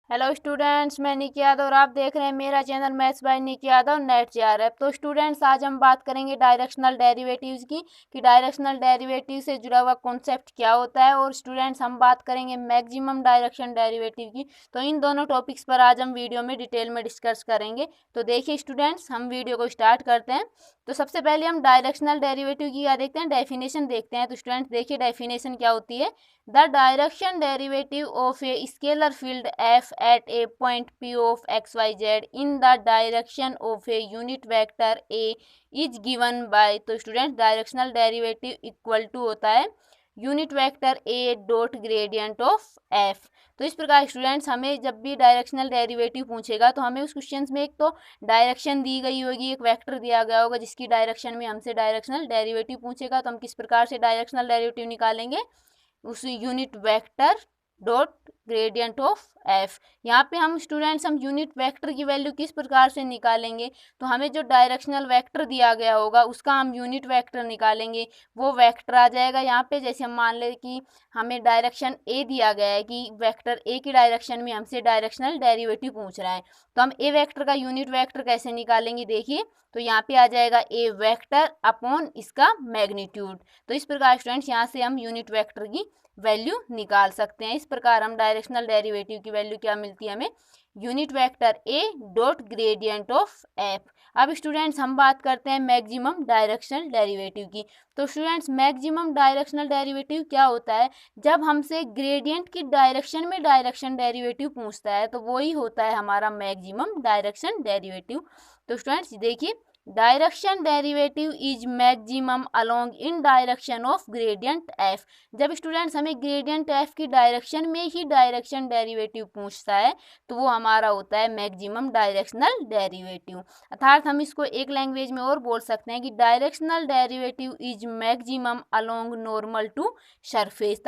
Hello students, मैं निकी यादव और आप देख रहे हैं मेरा channel maths by Nikki Yadav NET JRF. तो स्टूडेंट्स, आज हम बात करेंगे डायरेक्शनल डेरिवेटिव्स की कि डायरेक्शनल डेरिवेटिव से जुड़ा हुआ कॉन्सेप्ट क्या होता है। और स्टूडेंट्स, हम बात करेंगे मैक्सिमम डायरेक्शन डेरिवेटिव की। तो इन दोनों टॉपिक्स पर आज हम वीडियो में डिटेल में डिस्कस करेंगे। तो देखिए स्टूडेंट्स, हम वीडियो को स्टार्ट करते हैं। तो सबसे पहले हम डायरेक्शनल डेरिवेटिव की क्या देखते हैं, डेफिनेशन देखते हैं। तो स्टूडेंट्स देखिए डेफिनेशन क्या होती है। The direction derivative of a scalar field f at a point p of xyz in the direction of a unit vector a is given by। तो student directional derivative equal to होता है unit vector a dot gradient of f। तो इस प्रकार students, हमें जब भी directional derivative पूछेगा तो हमें उस क्वेश्चन में एक तो डायरेक्शन दी गई होगी, एक वेक्टर दिया गया होगा जिसकी डायरेक्शन में हमसे डायरेक्शनल डेरिवेटिव पूछेगा। तो हम किस प्रकार से डायरेक्शनल डेरिवेटिव निकालेंगे, उस unit vector dot gradient of F. यहाँ पे हम स्टूडेंट्स हम यूनिट वेक्टर की वैल्यू किस प्रकार से निकालेंगे, तो हमें जो डायरेक्शनल वेक्टर दिया गया होगा उसका हम यूनिट वेक्टर निकालेंगे। वो वेक्टर आ जाएगा यहाँ पे, जैसे हम मान ले कि हमें डायरेक्शन ए दिया गया है कि वेक्टर ए की डायरेक्शन में हमसे डायरेक्शनल डेरिवेटिव पूछ रहा है। तो हम ए वेक्टर का यूनिट वेक्टर कैसे निकालेंगे, देखिए। तो यहाँ पे आ जाएगा ए वेक्टर अपॉन इसका मैग्नीट्यूड। तो इस प्रकार स्टूडेंट्स यहाँ से हम यूनिट वेक्टर की वैल्यू निकाल सकते हैं। इस प्रकार हम डायरेक्शनल डेरिवेटिव की वैल्यू क्या मिलती है हमें, unit vector A dot gradient of F. अब स्टूडेंट्स हम बात करते हैं मैक्सिमम डायरेक्शनल डेरिवेटिव की। तो स्टूडेंट्स मैक्सिमम डायरेक्शनल डेरिवेटिव क्या होता है, जब हमसे ग्रेडियंट की डायरेक्शन में डायरेक्शन डेरिवेटिव पूछता है तो वही होता है हमारा मैक्सिमम डायरेक्शन डेरिवेटिव। तो स्टूडेंट्स देखिए, direction derivative is maximum along in direction of gradient F. जब स्टूडेंट्स हमें ग्रेडियंट एफ की डायरेक्शन में ही डायरेक्शन डेरिवेटिव पूछता है तो वो हमारा होता है मैक्सिमम डायरेक्शनल डेरिवेटिव। अर्थात हम इसको एक लैंग्वेज में और बोल सकते हैं कि directional derivative is maximum along normal to surface.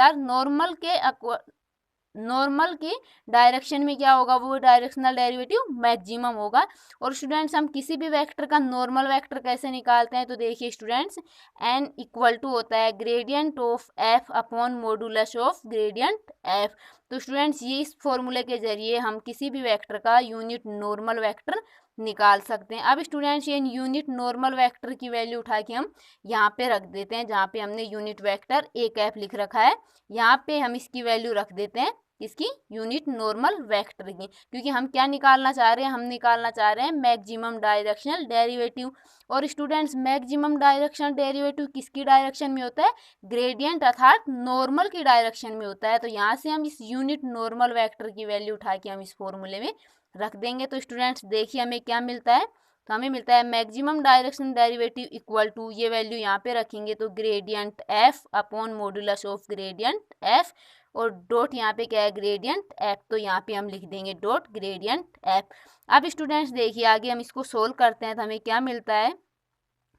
Normal के डायरेक्शन में क्या होगा, वो डायरेक्शनल डेरिवेटिव मैक्सिमम होगा। और स्टूडेंट्स हम किसी भी वेक्टर का नॉर्मल वेक्टर कैसे निकालते हैं, तो देखिए स्टूडेंट्स एन इक्वल टू होता है gradient of F upon modulus of gradient F. तो स्टूडेंट्स ये इस फॉर्मूले के जरिए हम किसी भी वेक्टर का यूनिट नॉर्मल वेक्टर निकाल सकते हैं। अब स्टूडेंट्स ये यूनिट नॉर्मल वेक्टर की वैल्यू उठा के हम यहाँ पे रख देते हैं, जहाँ पे हमने यूनिट वेक्टर ए कैप लिख रखा है। यहाँ पे हम इसकी वैल्यू रख देते हैं इसकी यूनिट नॉर्मल वेक्टर की, क्योंकि हम क्या निकालना चाह रहे हैं, हम निकालना चाह रहे हैं मैक्सिमम डायरेक्शनल डेरिवेटिव। और स्टूडेंट्स मैक्सिमम डायरेक्शनल डेरिवेटिव किसकी डायरेक्शन में होता है, ग्रेडियंट अर्थात नॉर्मल की डायरेक्शन में होता है। तो यहाँ से हम इस यूनिट नॉर्मल वेक्टर की वैल्यू उठा के हम इस फॉर्मूले में रख देंगे। तो स्टूडेंट्स देखिए हमें क्या मिलता है, तो हमें मिलता है maximum direction derivative equal to, ये वैल्यू यहाँ पे रखेंगे तो gradient f upon modulus of gradient f, और डॉट यहाँ पे क्या है ग्रेडियंट एफ, तो यहाँ पे हम लिख देंगे डॉट ग्रेडियंट एफ। अब स्टूडेंट्स देखिए आगे हम इसको सोल्व करते हैं तो हमें क्या मिलता है,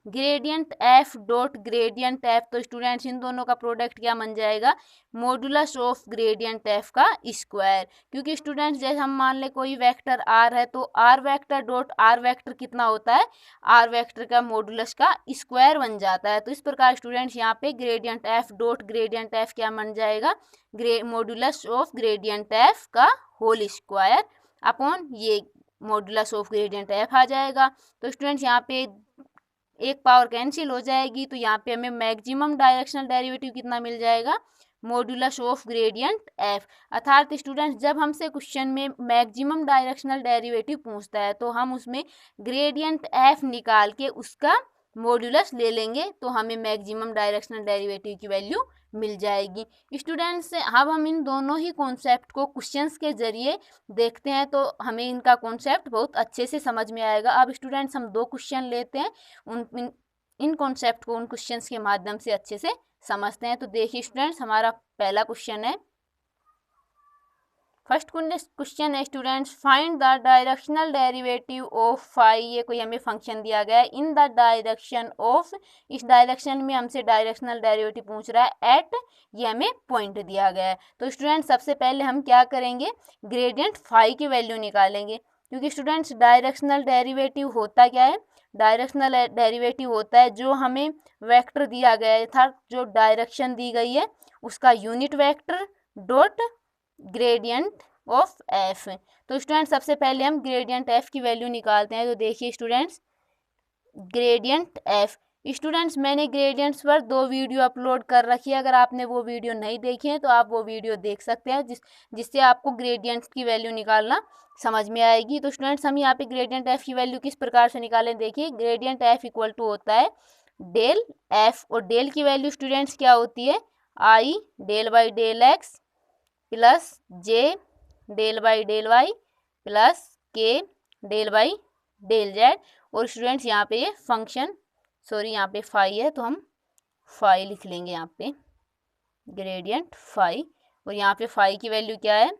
gradient F dot gradient F. तो स्टूडेंट्स इन दोनों का प्रोडक्ट क्या बन जाएगा, मॉडुलस ऑफ ग्रेडियंट एफ का स्क्वायर। क्योंकि स्टूडेंट्स जैसे हम मान ले कोई वेक्टर आर है तो R vector dot R vector कितना होता है, आर वेक्टर का मॉडुलस का स्क्वायर बन जाता है। तो इस प्रकार स्टूडेंट्स यहाँ पे gradient F dot gradient F क्या बन जाएगा, मॉडुलस ऑफ ग्रेडियंट एफ का होल स्क्वायर अपॉन ये मॉडुलस ऑफ ग्रेडियंट एफ आ जाएगा। तो स्टूडेंट्स यहाँ पे एक पावर कैंसिल हो जाएगी, तो यहाँ पे हमें मैक्सिमम डायरेक्शनल डेरिवेटिव कितना मिल जाएगा, मॉडुलस ऑफ ग्रेडियंट एफ। अर्थात स्टूडेंट्स जब हमसे क्वेश्चन में मैक्सिमम डायरेक्शनल डेरिवेटिव पूछता है तो हम उसमें ग्रेडियंट एफ निकाल के उसका मॉडुलस ले लेंगे तो हमें मैक्सिमम डायरेक्शनल डेरिवेटिव की वैल्यू मिल जाएगी। स्टूडेंट्स अब हम इन दोनों ही कॉन्सेप्ट को क्वेश्चंस के जरिए देखते हैं तो हमें इनका कॉन्सेप्ट बहुत अच्छे से समझ में आएगा। अब स्टूडेंट्स हम दो क्वेश्चन लेते हैं, इन कॉन्सेप्ट को उन क्वेश्चंस के माध्यम से अच्छे से समझते हैं। तो देखिए स्टूडेंट्स हमारा पहला क्वेश्चन है, फर्स्ट क्वेश्चन है students, find the directional derivative of phi. ये कोई हमें फंक्शन दिया गया है इन द डायरेक्शन ऑफ, इस डायरेक्शन में हमसे डायरेक्शनल डेरिवेटिव पूछ रहा है एट, ये हमें पॉइंट दिया गया है। तो स्टूडेंट्स सबसे पहले हम क्या करेंगे, ग्रेडियंट फाई की वैल्यू निकालेंगे। क्योंकि स्टूडेंट्स डायरेक्शनल डेरिवेटिव होता क्या है, डायरेक्शनल डेरिवेटिव होता है जो हमें वेक्टर दिया गया है था, जो डायरेक्शन दी गई है उसका unit vector dot gradient of F. तो स्टूडेंट सबसे पहले हम ग्रेडियंट एफ की वैल्यू निकालते हैं। तो देखिए स्टूडेंट्स, ग्रेडियंट एफ। स्टूडेंट्स मैंने ग्रेडियंट्स पर 2 वीडियो अपलोड कर रखी है, अगर आपने वो वीडियो नहीं देखी है तो आप वो वीडियो देख सकते हैं, जिससे आपको ग्रेडियंट्स की वैल्यू निकालना समझ में आएगी। तो स्टूडेंट्स हम यहाँ पे ग्रेडियंट एफ की वैल्यू किस प्रकार से निकालें, देखिए ग्रेडियंट एफ इक्वल टू होता है डेल एफ, और डेल की वैल्यू स्टूडेंट्स क्या होती है, I del by del X plus J del by del Y plus K del by del Z. और स्टूडेंट्स यहाँ पे ये फंक्शन, सॉरी यहाँ पे फाई है तो हम फाई लिख लेंगे यहाँ पे, ग्रेडियंट फाई। और यहाँ पे फाई की वैल्यू क्या है,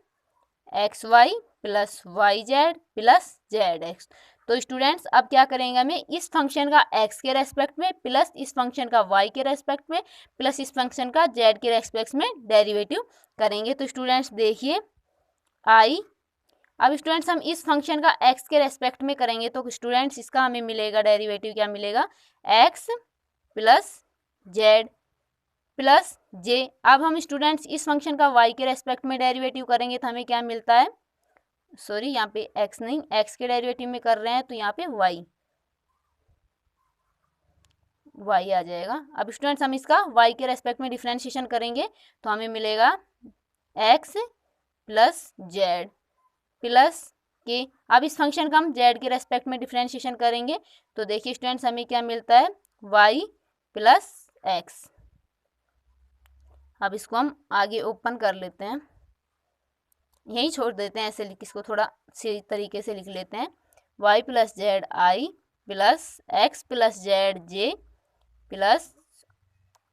x y plus y z plus z x. तो स्टूडेंट्स अब क्या करेंगे, हमें इस फंक्शन का x के रेस्पेक्ट में प्लस इस फंक्शन का y के रेस्पेक्ट में प्लस इस फंक्शन का z के रेस्पेक्ट में डेरिवेटिव करेंगे। तो स्टूडेंट्स देखिए आई, अब स्टूडेंट्स हम इस फंक्शन का x के रेस्पेक्ट में करेंगे तो स्टूडेंट्स इसका हमें मिलेगा डेरिवेटिव, क्या मिलेगा, x प्लस जेड प्लस जे। अब हम स्टूडेंट्स इस फंक्शन का y के रेस्पेक्ट में डेरिवेटिव करेंगे तो हमें क्या मिलता है, सॉरी यहाँ पे x नहीं, x के डेरिवेटिव में कर रहे हैं तो यहाँ पे y आ जाएगा। अब स्टूडेंट्स हम इसका y के रेस्पेक्ट में डिफरेंशिएशन करेंगे तो हमें मिलेगा x प्लस जेड प्लस के। अब इस फंक्शन का हम z के रेस्पेक्ट में डिफरेंशिएशन करेंगे तो देखिए स्टूडेंट्स हमें क्या मिलता है, y प्लस x। अब इसको हम आगे ओपन कर लेते हैं, यही छोड़ देते हैं, ऐसे लिख, इसको थोड़ा सही तरीके से लिख लेते हैं, y plus Z I plus x plus Z J plus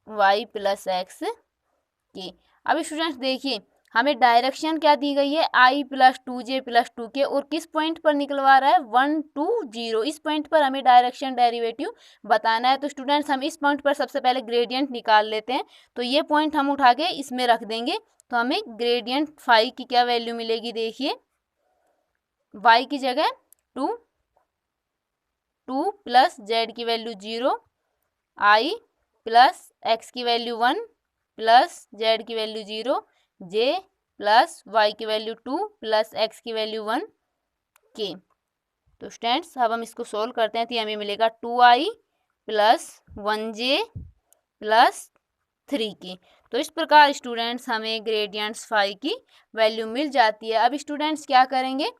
y plus x के। अब स्टूडेंट्स देखिए हमें डायरेक्शन क्या दी गई है, i plus 2j plus 2k, और किस पॉइंट पर निकलवा रहा है, 1 2 0, इस पॉइंट पर हमें डायरेक्शन डेरिवेटिव बताना है। तो स्टूडेंट्स हम इस पॉइंट पर सबसे पहले ग्रेडियंट निकाल लेते हैं। तो ये पॉइंट हम उठा के इसमें रख देंगे तो हमें ग्रेडियंट फाई की क्या वैल्यू मिलेगी, देखिए y की जगह 2 प्लस जेड की वैल्यू 0, i प्लस x की वैल्यू 1 प्लस जेड की वैल्यू 0, j प्लस y की वैल्यू 2 प्लस x की वैल्यू 1 k। तो स्टूडेंट्स अब हम इसको सोल्व करते हैं तो हमें मिलेगा 2i plus 1j plus 3k। तो इस प्रकार स्टूडेंट्स हमें ग्रेडियंट्स फाई की वैल्यू मिल जाती है। अब स्टूडेंट्स क्या करेंगे,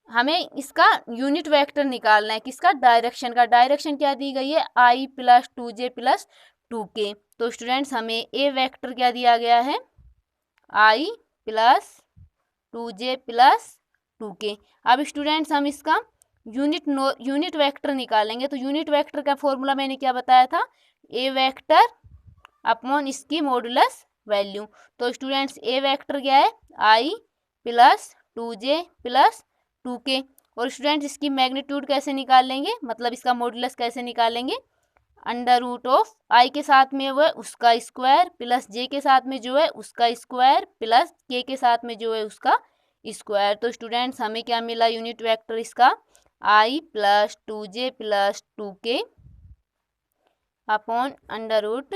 हमें इसका यूनिट वेक्टर निकालना है, किसका, डायरेक्शन का। डायरेक्शन क्या दी गई है, i plus 2j plus 2k। तो स्टूडेंट्स हमें ए वेक्टर क्या दिया गया है, i plus 2j plus 2k। अब स्टूडेंट्स हम इसका यूनिट वेक्टर निकालेंगे। तो यूनिट वेक्टर का फॉर्मूला मैंने क्या बताया था, ए वेक्टर अपॉन इसकी मॉडुलस वैल्यू। तो स्टूडेंट्स ए वेक्टर क्या है, i plus 2j plus 2k। और स्टूडेंट्स इसकी मैग्नीट्यूड कैसे निकालेंगे, मतलब इसका मॉडुलस कैसे निकालेंगे, अंडर रूट ऑफ i के साथ में वो है उसका स्क्वायर प्लस j के साथ में जो है उसका स्क्वायर प्लस k के साथ में जो है उसका स्क्वायर। तो स्टूडेंट्स हमें क्या मिला, यूनिट वेक्टर इसका i plus 2j plus 2k upon under root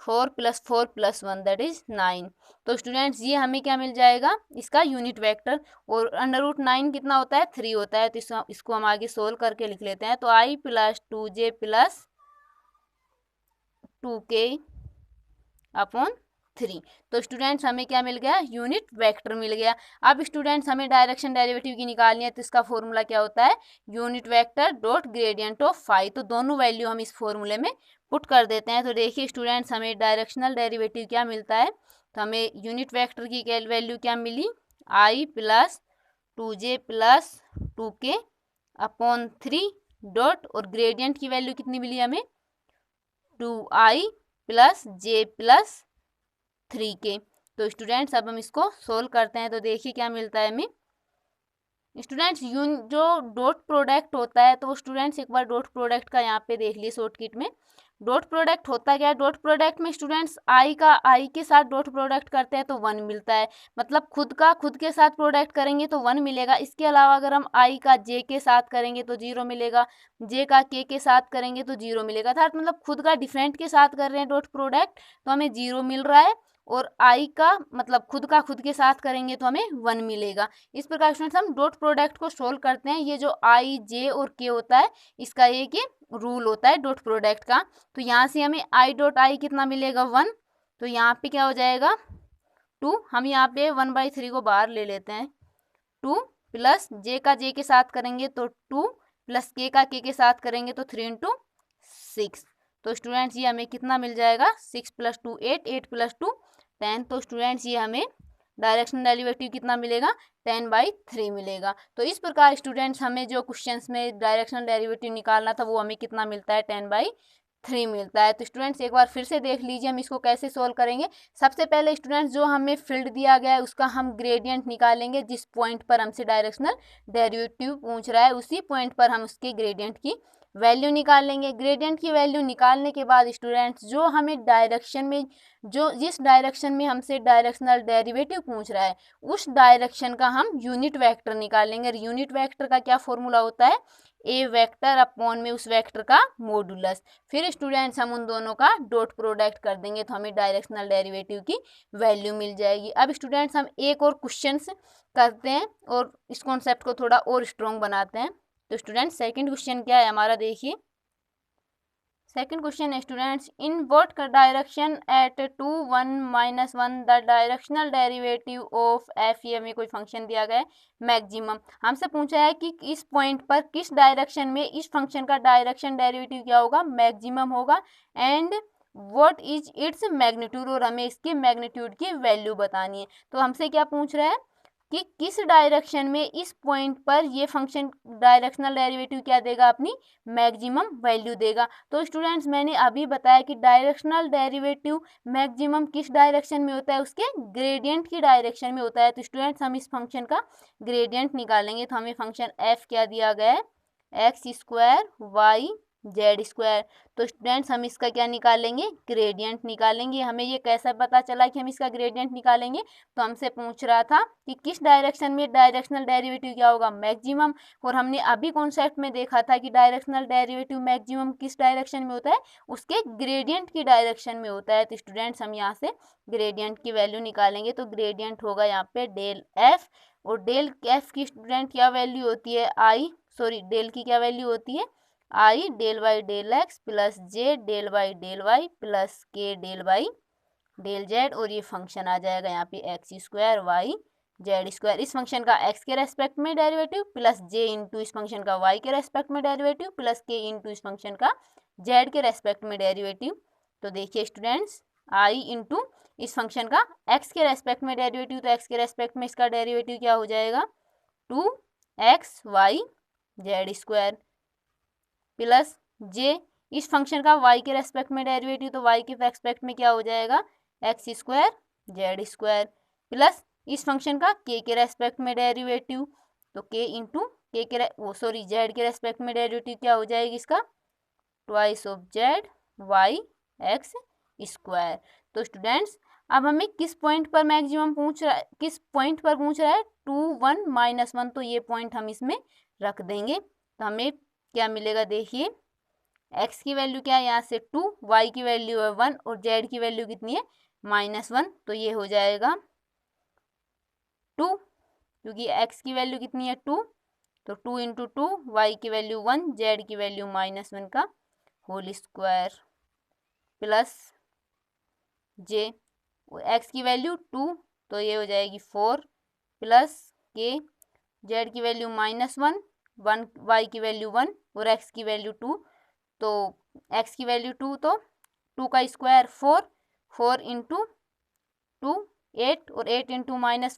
4 plus 4 plus 1 that is 9। तो स्टूडेंट्स ये हमें क्या मिल जाएगा, इसका यूनिट वेक्टर। और अंडर रूट 9 कितना होता है, 3 होता है। तो इसको हम आगे सोल्व करके लिख लेते हैं। तो i plus 2j plus 2k upon 3। तो स्टूडेंट्स हमें क्या मिल गया, यूनिट वेक्टर मिल गया। अब स्टूडेंट्स हमें डायरेक्शन डेरिवेटिव की निकालनी है तो इसका फॉर्मूला क्या होता है, unit vector dot gradient of phi. तो दोनों वैल्यू हम इस फॉर्मूले में पुट कर देते हैं। तो देखिए स्टूडेंट्स हमें डायरेक्शनल डेरिवेटिव क्या मिलता है, तो हमें यूनिट वेक्टर की वैल्यू क्या मिली, i plus 2j plus 2k upon 3 dot, और ग्रेडियंट की वैल्यू कितनी मिली हमें, 2i plus j plus 3k। तो स्टूडेंट्स अब हम इसको सोल्व करते हैं तो देखिए क्या मिलता है हमें। स्टूडेंट्स जो डॉट प्रोडक्ट होता है, तो स्टूडेंट्स एक बार डॉट प्रोडक्ट का यहाँ पे देख लिए शॉर्टकट में। डॉट प्रोडक्ट होता क्या है, डॉट प्रोडक्ट में स्टूडेंट्स आई के साथ डॉट प्रोडक्ट करते हैं तो 1 मिलता है, मतलब खुद के साथ प्रोडक्ट करेंगे तो 1 मिलेगा। इसके अलावा अगर हम आई का जे के साथ करेंगे तो 0 मिलेगा, जे का के साथ करेंगे तो 0 मिलेगा। अर्थात मतलब खुद का डिफरेंट के साथ कर रहे हैं डॉट प्रोडक्ट तो हमें 0 मिल रहा है, और आई का मतलब खुद का खुद के साथ करेंगे तो हमें 1 मिलेगा। इस प्रकार स्टूडेंट्स हम डॉट प्रोडक्ट को सोल्व करते हैं। ये जो आई जे और के होता है इसका एक ये रूल होता है डॉट प्रोडक्ट का। तो यहाँ से हमें आई डॉट आई कितना मिलेगा 1, तो यहाँ पे क्या हो जाएगा 2। हम यहाँ पे 1/3 को बाहर ले लेते हैं। 2 प्लस जे का जे के साथ करेंगे तो 2 प्लस के के साथ करेंगे तो 3 × 6। तो स्टूडेंट्स ये हमें कितना मिल जाएगा 6 + 2 8, 8 + 2 10। तो स्टूडेंट्स ये हमें डायरेक्शनल डेरिवेटिव कितना मिलेगा 10/3 मिलेगा। तो इस प्रकार स्टूडेंट्स हमें जो क्वेश्चंस में डायरेक्शनल डेरिवेटिव निकालना था वो हमें कितना मिलता है 10/3 मिलता है। तो स्टूडेंट्स एक बार फिर से देख लीजिए हम इसको कैसे सोल्व करेंगे। सबसे पहले स्टूडेंट्स जो हमें फील्ड दिया गया है उसका हम ग्रेडियंट निकालेंगे। जिस पॉइंट पर हमसे डायरेक्शनल डेरिवेटिव पूछ रहा है उसी पॉइंट पर हम उसके ग्रेडियंट की वैल्यू निकालेंगे। ग्रेडियंट की वैल्यू निकालने के बाद स्टूडेंट्स जो हमें डायरेक्शन में जिस डायरेक्शन में हमसे डायरेक्शनल डेरिवेटिव पूछ रहा है उस डायरेक्शन का हम यूनिट वेक्टर निकालेंगे। और यूनिट वेक्टर का क्या फॉर्मूला होता है ए वेक्टर अपॉन में उस वेक्टर का मॉडुलस। फिर स्टूडेंट्स हम उन दोनों का डॉट प्रोडक्ट कर देंगे तो हमें डायरेक्शनल डेरिवेटिव की वैल्यू मिल जाएगी। अब स्टूडेंट्स हम एक और क्वेश्चंस करते हैं और इस कॉन्सेप्ट को थोड़ा और स्ट्रॉन्ग बनाते हैं। तो स्टूडेंट्स सेकंड क्वेश्चन क्या है हमारा, देखिए सेकंड क्वेश्चन है students in what direction at 2 1 -1 the directional derivative of F, ये हमें कोई फंक्शन दिया गया है मैक्सिमम। हमसे पूछा है कि इस पॉइंट पर किस डायरेक्शन में इस फंक्शन का डायरेक्शन डेरिवेटिव क्या होगा मैक्सिमम होगा and what is its magnitude, और हमें इसकी मैग्नीट्यूड की वैल्यू बतानी है। तो हमसे क्या पूछ रहा है कि किस डायरेक्शन में इस पॉइंट पर ये फंक्शन डायरेक्शनल डेरिवेटिव क्या देगा अपनी मैक्सिमम वैल्यू देगा। तो स्टूडेंट्स मैंने अभी बताया कि डायरेक्शनल डेरिवेटिव मैक्सिमम किस डायरेक्शन में होता है उसके ग्रेडियंट की डायरेक्शन में होता है। तो स्टूडेंट्स हम इस फंक्शन का ग्रेडियंट निकालेंगे। तो हमें फंक्शन एफ क्या दिया गया है x² y z²। तो स्टूडेंट्स हम इसका क्या निकालेंगे ग्रेडियंट निकालेंगे। हमें ये कैसा पता चला कि हम इसका ग्रेडियंट निकालेंगे, तो हमसे पूछ रहा था कि किस डायरेक्शन में डायरेक्शनल डेरिवेटिव क्या होगा मैक्सिमम, और हमने अभी कॉन्सेप्ट में देखा था कि डायरेक्शनल डेरिवेटिव मैक्सिमम किस डायरेक्शन में होता है उसके ग्रेडियंट की डायरेक्शन में होता है। तो स्टूडेंट्स हम यहाँ से ग्रेडियंट की वैल्यू निकालेंगे। तो ग्रेडियंट होगा यहाँ पे डेल एफ, और डेल एफ की स्टूडेंट क्या वैल्यू होती है डेल की क्या वैल्यू होती है I del Y del X plus J del Y plus K del Y del Z, और ये फंक्शन आ जाएगा यहाँ पे x² y z²। इस फंक्शन का x के रेस्पेक्ट में डेरिवेटिव प्लस j इंटू इस फंक्शन का y के रेस्पेक्ट में डेरिवेटिव प्लस k इंटू इस फंक्शन का z के रेस्पेक्ट में डेरिवेटिव। तो देखिए स्टूडेंट्स i इंटू इस फंक्शन का x के रेस्पेक्ट में डेरिवेटिव, तो x के रेस्पेक्ट में इसका डेरिवेटिव क्या हो जाएगा 2xyz² प्लस j इस फंक्शन का y के रेस्पेक्ट में डेरिवेटिव, तो y के रेस्पेक्ट में क्या हो जाएगा x² प्लस इस फंक्शन का k के रेस्पेक्ट में डेरिवेटिव, तो k इंटू k के z के रेस्पेक्ट में डेरिवेटिव क्या हो जाएगी इसका 2z y x²। तो स्टूडेंट्स अब हमें किस पॉइंट पर मैक्सिमम पूछ रहा है, किस पॉइंट पर पूछ रहा है 2 1 -1, तो ये पॉइंट हम इसमें रख देंगे। तो हमें क्या मिलेगा, देखिए x की वैल्यू क्या है यहाँ से 2, y की वैल्यू है 1 और z की वैल्यू कितनी है -1। तो ये हो जाएगा 2, क्योंकि x की वैल्यू कितनी है 2, तो 2 × 2 y की वैल्यू 1 z की वैल्यू -1 का whole square plus j x की वैल्यू 2, तो ये हो जाएगी 4 प्लस k z की वैल्यू -1 y की वैल्यू 1 और x की वैल्यू 2, तो x की वैल्यू 2, तो 2 का स्क्वायर 4, 4 × 2 8 और 8 ×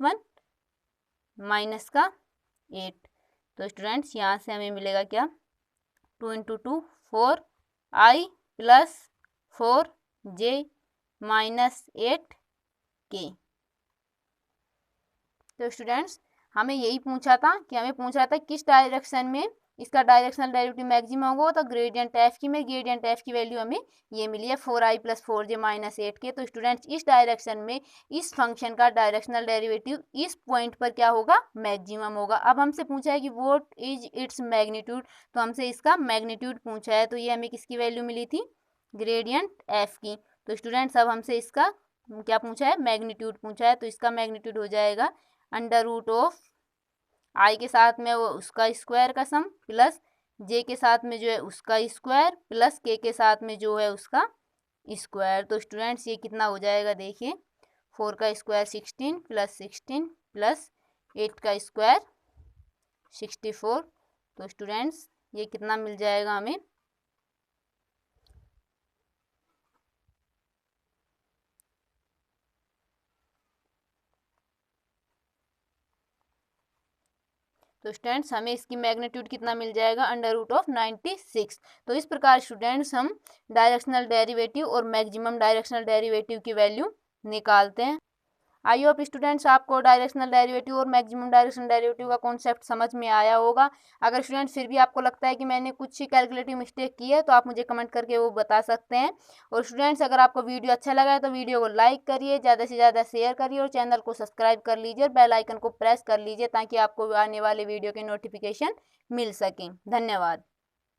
-1 माइनस का 8। तो स्टूडेंट्स यहाँ से हमें मिलेगा क्या 2 × 2 4 i प्लस 4 j -8 k। तो स्टूडेंट्स हमें यही पूछा था कि हमें पूछ रहा था किस डायरेक्शन में इसका डायरेक्शनल डेरिवेटिव मैक्सिमम होगा, तो ग्रेडियंट एफ की में ग्रेडियंट एफ की वैल्यू हमें ये मिली है 4i प्लस 4j -8 के। तो स्टूडेंट्स इस डायरेक्शन में इस फंक्शन का डायरेक्शनल डेरिवेटिव इस पॉइंट पर क्या होगा मैक्सिमम होगा। अब हमसे पूछा है कि व्हाट इज इट्स मैग्नीट्यूड, तो हमसे इसका मैग्नीट्यूड पूछा है। तो ये हमें किसकी वैल्यू मिली थी ग्रेडियंट एफ की। तो स्टूडेंट्स अब हमसे इसका क्या पूछा है, मैग्नीट्यूड पूछा है, तो इसका मैग्नीट्यूड हो जाएगा अंडर रूट ऑफ आई के साथ में वो उसका स्क्वायर का सम प्लस जे के साथ में जो है उसका स्क्वायर प्लस के साथ में जो है उसका स्क्वायर। तो स्टूडेंट्स ये कितना हो जाएगा, देखिए 4 का स्क्वायर 16 प्लस 16 प्लस 8 का स्क्वायर 64। तो स्टूडेंट्स ये कितना मिल जाएगा हमें, तो स्टूडेंट्स हमें इसकी मैग्नीट्यूड कितना मिल जाएगा, अंडर रूट ऑफ 96। तो इस प्रकार स्टूडेंट्स हम डायरेक्शनल डेरिवेटिव और मैक्सिमम डायरेक्शनल डेरिवेटिव की वैल्यू निकालते हैं। आई होप स्टूडेंट्स आपको डायरेक्शनल डेरिवेटिव और मैक्सिमम डायरेक्शनल डेरिवेटिव का कॉन्सेप्ट समझ में आया होगा। अगर स्टूडेंट्स फिर भी आपको लगता है कि मैंने कुछ कैलकुलेटिव मिस्टेक की है तो आप मुझे कमेंट करके वो बता सकते हैं। और स्टूडेंट्स अगर आपको वीडियो अच्छा लगा है तो वीडियो को लाइक करिए, ज़्यादा से ज़्यादा शेयर करिए और चैनल को सब्सक्राइब कर लीजिए और बेल आइकन को प्रेस कर लीजिए ताकि आपको आने वाले वीडियो के नोटिफिकेशन मिल सकें। धन्यवाद।